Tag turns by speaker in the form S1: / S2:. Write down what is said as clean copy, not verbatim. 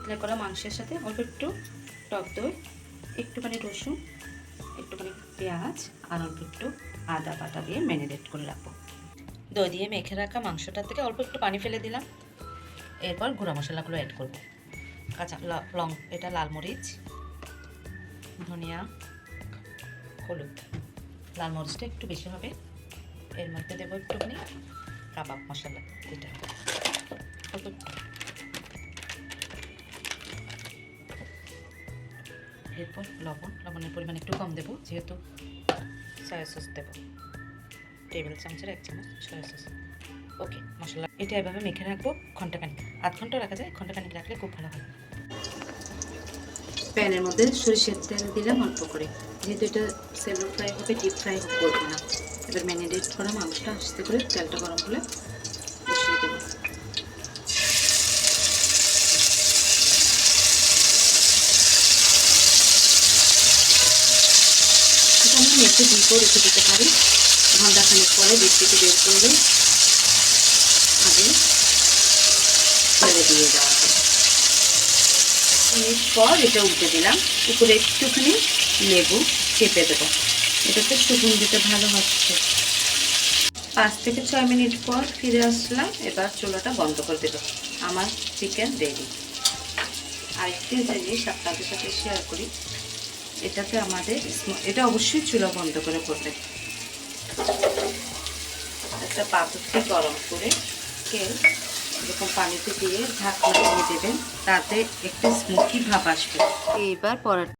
S1: থেতলে করা মাংসের সাথে অল্প একটু টক দই, একটুখানি রসুন, একটুখানি পেঁয়াজ আর অল্প একটু আদা বাটা দিয়ে ম্যারিনেট করে রাখবো। দই দিয়ে মেখে রাখা মাংসটার থেকে অল্প একটু পানি ফেলে দিলাম। এরপর গুঁড়া মশলাগুলো অ্যাড করবো। কাঁচা এটা লাল মরিচ, ধনিয়া, হলুদ। লাল মরিচটা একটু বেশি হবে। এর মধ্যে দেবো একটুখানি কাবাব মশলা, এটা এরপর লবণের পরিমাণ একটু কম দেবো, যেহেতু সয়া সস দেবো। টেবিল চামচের 1 চামচ সয়া সস। ওকে, মশলা এটা এভাবে মেখে রাখবো ঘন্টাখানিক। আধ ঘন্টা রাখা যায়, ঘন্টাখানিক রাখলে খুব ভালো হয়। প্যানের মধ্যে সরিষার তেল দিলাম অল্প করে, যেহেতু এটা স্যালো ফ্রাই হবে, ডিপ ফ্রাই করবো না। এবার ম্যারিনেট করা মাংসটা আস্তে করে তেলটা গরম হলে বসিয়ে দেবো। এটা আমি মেখে ডিপও রেখে দিতে পারি। ঘন্টাখানিক পরে ডিপ থেকে বের করলে আগে তেলে দিয়ে দেওয়া হবে। মিনিট পর এটা উল্টে দিলাম, উপরে একটুখানি লেবু চেপে দেবো। এটাতে সুগন্ধিটা ভালো হচ্ছে। 5 থেকে 6 মিনিট পর ফিরে আসলাম। এবার চুলাটা বন্ধ করে দেবো। আমার চিকেন রেডি। আরেকটি জিনিস আপনাদের সাথে শেয়ার করি, এটাতে এটা অবশ্যই চুলা বন্ধ করে করবেন। একটা পাত্রটি গরম করে তেল এরকম পানিতে দিয়ে ঢাকনা দিয়ে দেবেন, তাতে একটু স্মোকি ভাব আসবে। এইবার পরাটা